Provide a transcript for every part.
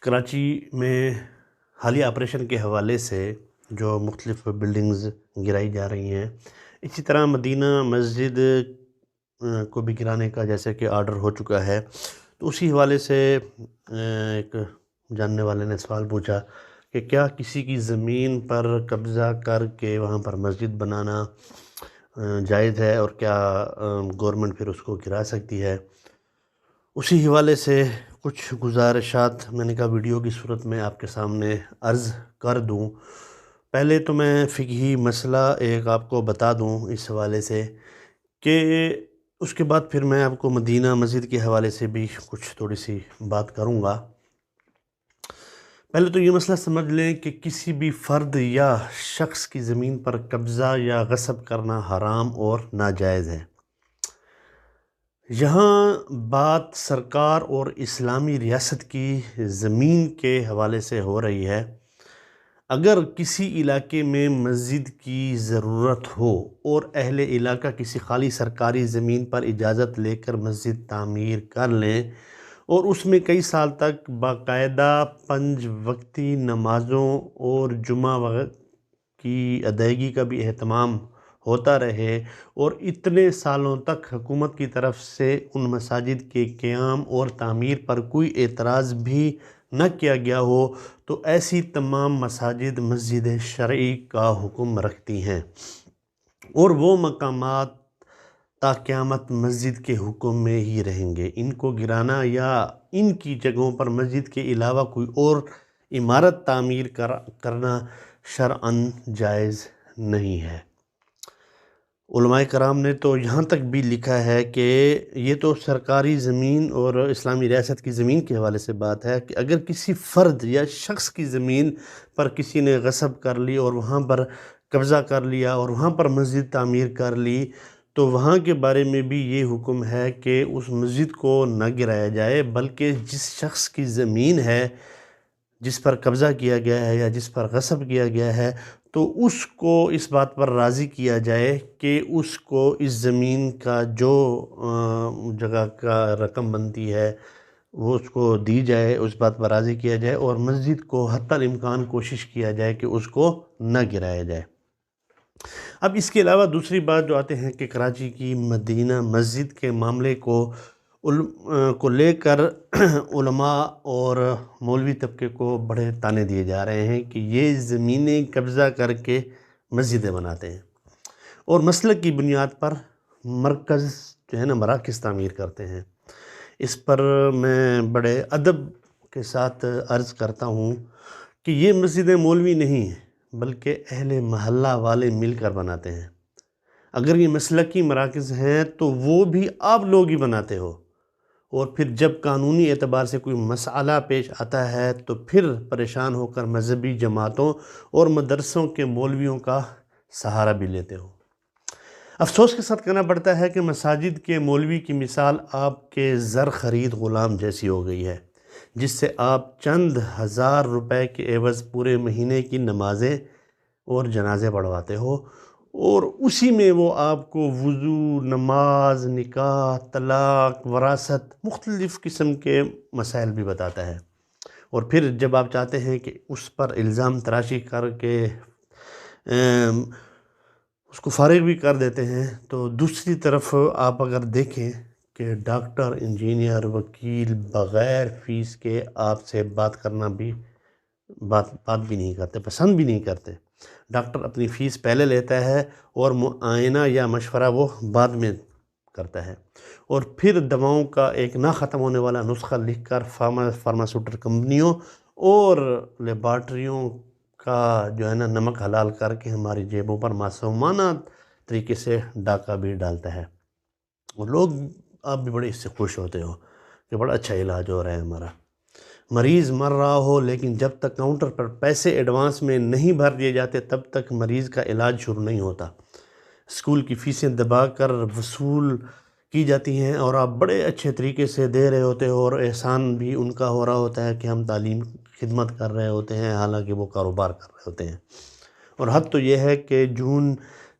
کراچی میں حالیہ آپریشن کے حوالے سے جو مختلف بلڈنگز گرائی جا رہی ہیں، اسی طرح مدینہ مسجد کو بھی گرانے کا جیسے کہ آرڈر ہو چکا ہے، تو اسی حوالے سے ایک جاننے والے نے سوال پوچھا کہ کیا کسی کی زمین پر قبضہ کر کے وہاں پر مسجد بنانا جائز ہے، اور کیا گورنمنٹ پھر اس کو گرا سکتی ہے؟ اسی حوالے سے کچھ گزارشات میں نے کہا ویڈیو کی صورت میں آپ کے سامنے عرض کر دوں۔ پہلے تو میں فقہی مسئلہ ایک آپ کو بتا دوں اس حوالے سے، کہ اس کے بعد پھر میں آپ کو مدینہ مسجد کے حوالے سے بھی کچھ تھوڑی سی بات کروں گا۔ پہلے تو یہ مسئلہ سمجھ لیں کہ کسی بھی فرد یا شخص کی زمین پر قبضہ یا غصب کرنا حرام اور ناجائز ہے۔ یہاں بات سرکار اور اسلامی ریاست کی زمین کے حوالے سے ہو رہی ہے۔ اگر کسی علاقے میں مسجد کی ضرورت ہو اور اہل علاقہ کسی خالی سرکاری زمین پر اجازت لے کر مسجد تعمیر کر لیں اور اس میں کئی سال تک باقاعدہ 5 وقتی نمازوں اور جمعہ وقت کی ادائیگی کا بھی اہتمام ہوتا رہے، اور اتنے سالوں تک حکومت کی طرف سے ان مساجد کے قیام اور تعمیر پر کوئی اعتراض بھی نہ کیا گیا ہو، تو ایسی تمام مساجد مسجد شرعی کا حکم رکھتی ہیں، اور وہ مقامات تا قیامت مسجد کے حکم میں ہی رہیں گے۔ ان کو گرانا یا ان کی جگہوں پر مسجد کے علاوہ کوئی اور عمارت تعمیر کرنا شرعاً جائز نہیں ہے۔ علماء کرام نے تو یہاں تک بھی لکھا ہے کہ یہ تو سرکاری زمین اور اسلامی ریاست کی زمین کے حوالے سے بات ہے، کہ اگر کسی فرد یا شخص کی زمین پر کسی نے غصب کر لی اور وہاں پر قبضہ کر لیا اور وہاں پر مسجد تعمیر کر لی، تو وہاں کے بارے میں بھی یہ حکم ہے کہ اس مسجد کو نہ گرایا جائے، بلکہ جس شخص کی زمین ہے جس پر قبضہ کیا گیا ہے یا جس پر غصب کیا گیا ہے، تو اس کو اس بات پر راضی کیا جائے کہ اس کو اس زمین کا جو جگہ کا رقم بنتی ہے وہ اس کو دی جائے، اس بات پر راضی کیا جائے، اور مسجد کو حتی الامکان کوشش کیا جائے کہ اس کو نہ گرایا جائے۔ اب اس کے علاوہ دوسری بات جو آتے ہیں کہ کراچی کی مدینہ مسجد کے معاملے کو لے کر علماء اور مولوی طبقے کو بڑے طعنے دیے جا رہے ہیں کہ یہ زمینیں قبضہ کر کے مسجدیں بناتے ہیں، اور مسلک کی بنیاد پر مرکز جو ہے نا مراکز تعمیر کرتے ہیں۔ اس پر میں بڑے ادب کے ساتھ عرض کرتا ہوں کہ یہ مسجدیں مولوی نہیں ہیں، بلکہ اہل محلہ والے مل کر بناتے ہیں۔ اگر یہ مسلکی مراکز ہیں تو وہ بھی آپ لوگ ہی بناتے ہو، اور پھر جب قانونی اعتبار سے کوئی مسئلہ پیش آتا ہے تو پھر پریشان ہو کر مذہبی جماعتوں اور مدرسوں کے مولویوں کا سہارا بھی لیتے ہو۔ افسوس کے ساتھ کہنا پڑتا ہے کہ مساجد کے مولوی کی مثال آپ کے زر خرید غلام جیسی ہو گئی ہے، جس سے آپ چند ہزار روپے کے عوض پورے مہینے کی نمازیں اور جنازے پڑھواتے ہو، اور اسی میں وہ آپ کو وضو، نماز، نکاح، طلاق، وراثت، مختلف قسم کے مسائل بھی بتاتا ہے، اور پھر جب آپ چاہتے ہیں کہ اس پر الزام تراشی کر کے اس کو فارغ بھی کر دیتے ہیں، تو دوسری طرف آپ اگر دیکھیں کہ ڈاکٹر، انجینئر، وکیل بغیر فیس کے آپ سے بات کرنا بھی بات بھی نہیں کرتے، پسند بھی نہیں کرتے۔ ڈاکٹر اپنی فیس پہلے لیتا ہے اور معائنہ یا مشورہ وہ بعد میں کرتا ہے، اور پھر دواؤں کا ایک نہ ختم ہونے والا نسخہ لکھ کر فارماسیوٹیکل کمپنیوں اور لیبارٹریوں کا جو ہے نا نمک حلال کر کے ہماری جیبوں پر معصومانہ طریقے سے ڈاکہ بھی ڈالتا ہے، اور لوگ آپ بھی بڑے اس سے خوش ہوتے ہو کہ بڑا اچھا علاج ہو رہا ہے ہمارا۔ مریض مر رہا ہو لیکن جب تک کاؤنٹر پر پیسے ایڈوانس میں نہیں بھر دیے جاتے تب تک مریض کا علاج شروع نہیں ہوتا۔ اسکول کی فیسیں دبا کر وصول کی جاتی ہیں اور آپ بڑے اچھے طریقے سے دے رہے ہوتے ہو، اور احسان بھی ان کا ہو رہا ہوتا ہے کہ ہم تعلیم خدمت کر رہے ہوتے ہیں، حالانکہ وہ کاروبار کر رہے ہوتے ہیں۔ اور حد تو یہ ہے کہ جون،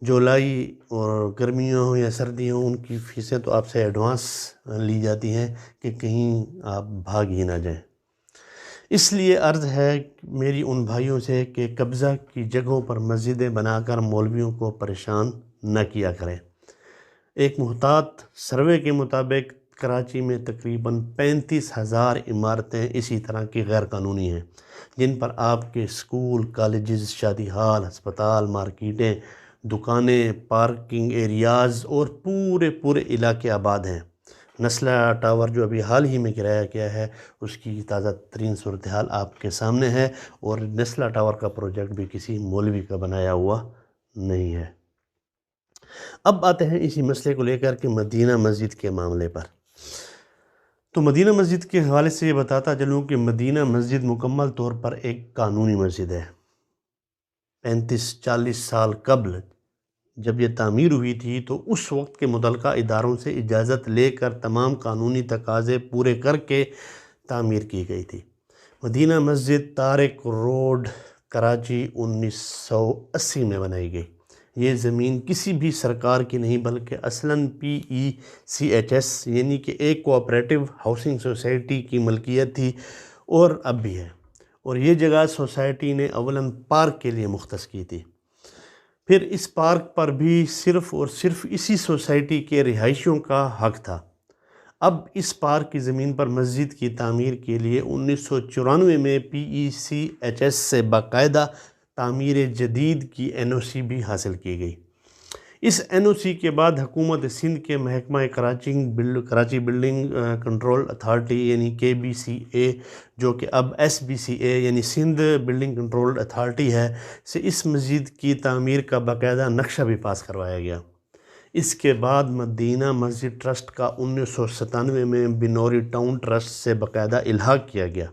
جولائی اور گرمیوں ہوں یا سردیوں ہوں، ان کی فیسیں تو آپ سے ایڈوانس لی جاتی ہیں کہ کہیں آپ بھاگ ہی نہ جائیں۔ اس لیے عرض ہے میری ان بھائیوں سے کہ قبضہ کی جگہوں پر مسجدیں بنا کر مولویوں کو پریشان نہ کیا کریں۔ ایک محتاط سروے کے مطابق کراچی میں تقریباً 35,000 عمارتیں اسی طرح کی غیر قانونی ہیں، جن پر آپ کے اسکول، کالجز، شادی ہال، ہسپتال، مارکیٹیں، دکانیں، پارکنگ ایریاز اور پورے علاقے آباد ہیں۔ نسلہ ٹاور جو ابھی حال ہی میں گرایا گیا ہے، اس کی تازہ ترین صورتحال آپ کے سامنے ہے، اور نسلہ ٹاور کا پروجیکٹ بھی کسی مولوی کا بنایا ہوا نہیں ہے۔ اب آتے ہیں اسی مسئلے کو لے کر کہ مدینہ مسجد کے معاملے پر۔ تو مدینہ مسجد کے حوالے سے یہ بتاتا چلوں کہ مدینہ مسجد مکمل طور پر ایک قانونی مسجد ہے۔ 35-40 سال قبل جب یہ تعمیر ہوئی تھی تو اس وقت کے متعلقہ اداروں سے اجازت لے کر تمام قانونی تقاضے پورے کر کے تعمیر کی گئی تھی۔ مدینہ مسجد طارق روڈ، کراچی 1980 میں بنائی گئی۔ یہ زمین کسی بھی سرکار کی نہیں بلکہ اصلاً PECHS یعنی کہ ایک کوآپریٹو ہاؤسنگ سوسائٹی کی ملکیت تھی، اور اب بھی ہے، اور یہ جگہ سوسائٹی نے اولاً پارک کے لیے مختص کی تھی۔ پھر اس پارک پر بھی صرف اور صرف اسی سوسائٹی کے رہائشیوں کا حق تھا۔ اب اس پارک کی زمین پر مسجد کی تعمیر کے لیے 1994 میں PECHS سے باقاعدہ تعمیر جدید کی NOC بھی حاصل کی گئی۔ اس NOC کے بعد حکومت سندھ کے محکمہ کراچی بلڈنگ کنٹرول اتھارٹی یعنی KBCA، جو کہ اب SBCA یعنی سندھ بلڈنگ کنٹرول اتھارٹی ہے، سے اس مسجد کی تعمیر کا باقاعدہ نقشہ بھی پاس کروایا گیا۔ اس کے بعد مدینہ مسجد ٹرسٹ کا 1997 میں بنوری ٹاؤن ٹرسٹ سے باقاعدہ الحاق کیا گیا۔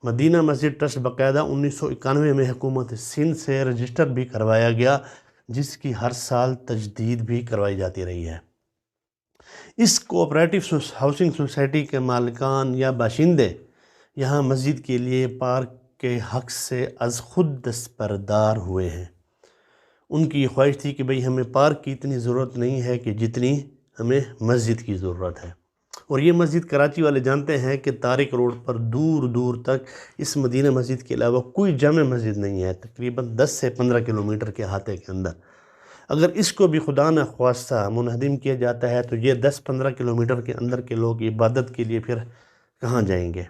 مدینہ مسجد ٹرسٹ باقاعدہ 1991 میں حکومت سندھ سے رجسٹر بھی کروایا گیا، جس کی ہر سال تجدید بھی کروائی جاتی رہی ہے۔ اس کوآپریٹو ہاؤسنگ سوسائٹی کے مالکان یا باشندے یہاں مسجد کے لیے پارک کے حق سے از خود دستبردار ہوئے ہیں۔ ان کی یہ خواہش تھی کہ بھئی ہمیں پارک کی اتنی ضرورت نہیں ہے کہ جتنی ہمیں مسجد کی ضرورت ہے، اور یہ مسجد کراچی والے جانتے ہیں کہ طارق روڈ پر دور دور تک اس مدینہ مسجد کے علاوہ کوئی جامع مسجد نہیں ہے، تقریباً 10 سے 15 کلومیٹر کے احاطے کے اندر۔ اگر اس کو بھی خدا نخواستہ منہدم کیا جاتا ہے تو یہ 10-15 کلومیٹر کے اندر کے لوگ عبادت کے لیے پھر کہاں جائیں گے؟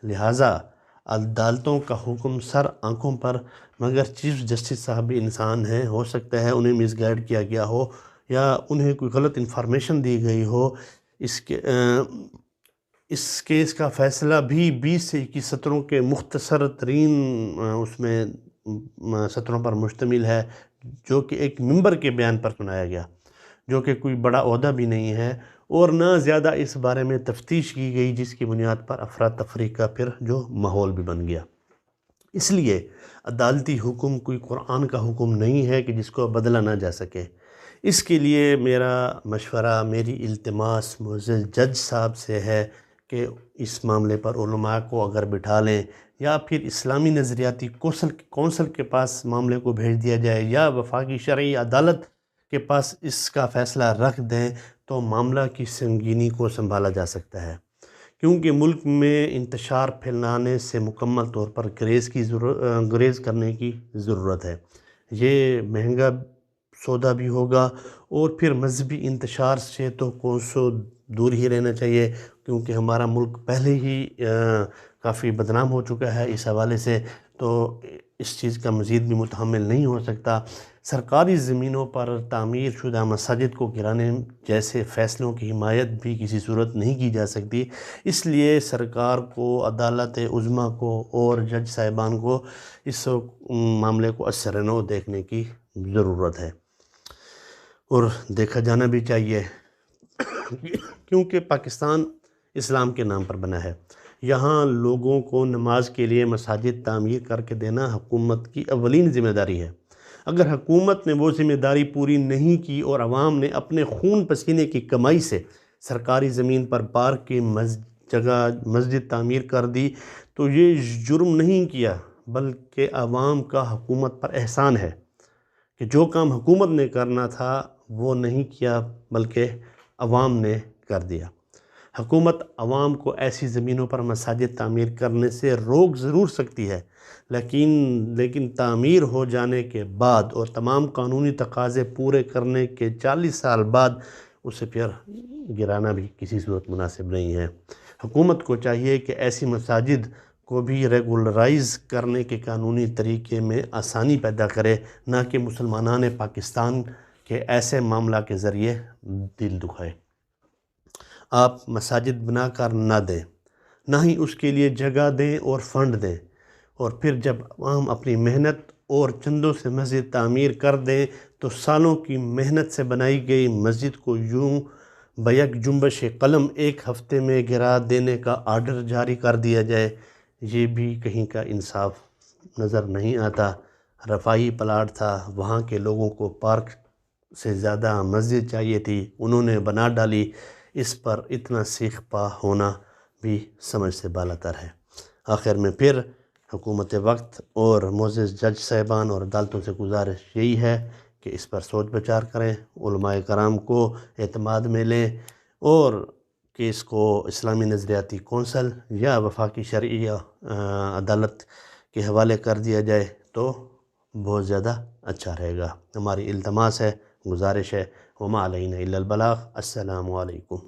لہٰذا عدالتوں کا حکم سر آنکھوں پر، مگر چیف جسٹس صاحب بھی انسان ہیں، ہو سکتا ہے انہیں مس گائیڈ کیا گیا ہو یا انہیں کوئی غلط انفارمیشن دی گئی ہو۔ اس کیس کا فیصلہ بھی 20 سے 21 سطروں کے مختصر ترین اس میں سطروں پر مشتمل ہے، جو کہ ایک ممبر کے بیان پر سنایا گیا، جو کہ کوئی بڑا عہدہ بھی نہیں ہے، اور نہ زیادہ اس بارے میں تفتیش کی گئی، جس کی بنیاد پر افراتفری کا پھر جو ماحول بھی بن گیا۔ اس لیے عدالتی حکم کوئی قرآن کا حکم نہیں ہے کہ جس کو بدلا نہ جا سکے۔ اس کے لیے میرا مشورہ، میری التماس معزز جج صاحب سے ہے کہ اس معاملے پر علماء کو اگر بٹھا لیں یا پھر اسلامی نظریاتی کونسل کے پاس معاملے کو بھیج دیا جائے یا وفاقی شرعی عدالت کے پاس اس کا فیصلہ رکھ دیں تو معاملہ کی سنگینی کو سنبھالا جا سکتا ہے، کیونکہ ملک میں انتشار پھیلانے سے مکمل طور پر گریز کرنے کی ضرورت ہے۔ یہ مہنگا سودا بھی ہوگا، اور پھر مذہبی انتشار سے تو کوسوں دور ہی رہنا چاہیے، کیونکہ ہمارا ملک پہلے ہی کافی بدنام ہو چکا ہے اس حوالے سے، تو اس چیز کا مزید بھی متحمل نہیں ہو سکتا۔ سرکاری زمینوں پر تعمیر شدہ مساجد کو گرانے جیسے فیصلوں کی حمایت بھی کسی صورت نہیں کی جا سکتی۔ اس لیے سرکار کو، عدالت عظمیٰ کو اور جج صاحبان کو اس معاملے کو اثر نو دیکھنے کی ضرورت ہے، اور دیکھا جانا بھی چاہیے، کیونکہ پاکستان اسلام کے نام پر بنا ہے۔ یہاں لوگوں کو نماز کے لیے مساجد تعمیر کر کے دینا حکومت کی اولین ذمہ داری ہے۔ اگر حکومت نے وہ ذمہ داری پوری نہیں کی اور عوام نے اپنے خون پسینے کی کمائی سے سرکاری زمین پر پارک کی جگہ مسجد تعمیر کر دی تو یہ جرم نہیں کیا، بلکہ عوام کا حکومت پر احسان ہے کہ جو کام حکومت نے کرنا تھا وہ نہیں کیا، بلکہ عوام نے کر دیا۔ حکومت عوام کو ایسی زمینوں پر مساجد تعمیر کرنے سے روک ضرور سکتی ہے، لیکن تعمیر ہو جانے کے بعد اور تمام قانونی تقاضے پورے کرنے کے 40 سال بعد اسے پھر گرانا بھی کسی صورت مناسب نہیں ہے۔ حکومت کو چاہیے کہ ایسی مساجد کو بھی ریگولرائز کرنے کے قانونی طریقے میں آسانی پیدا کرے، نہ کہ مسلمانان پاکستان کے ایسے معاملہ کے ذریعے دل دکھائے۔ آپ مساجد بنا کر نہ دیں، نہ ہی اس کے لیے جگہ دیں اور فنڈ دیں، اور پھر جب عوام اپنی محنت اور چندوں سے مسجد تعمیر کر دیں تو سالوں کی محنت سے بنائی گئی مسجد کو یوں بیک جنبش قلم ایک ہفتے میں گرا دینے کا آرڈر جاری کر دیا جائے، یہ بھی کہیں کا انصاف نظر نہیں آتا۔ رفاہی پلاٹ تھا، وہاں کے لوگوں کو پارک سے زیادہ مسجد چاہیے تھی، انہوں نے بنا ڈالی، اس پر اتنا سیخ پا ہونا بھی سمجھ سے بالاتر ہے۔ آخر میں پھر حکومت وقت اور معزز جج صاحبان اور عدالتوں سے گزارش یہی ہے کہ اس پر سوچ بچار کریں، علماء کرام کو اعتماد میں لیں، اور کیس کو اسلامی نظریاتی کونسل یا وفاقی شرعی عدالت کے حوالے کر دیا جائے تو بہت زیادہ اچھا رہے گا۔ ہماری التماس ہے، گزارش ہے، وما علینا الا البلاغ۔ السلام علیکم۔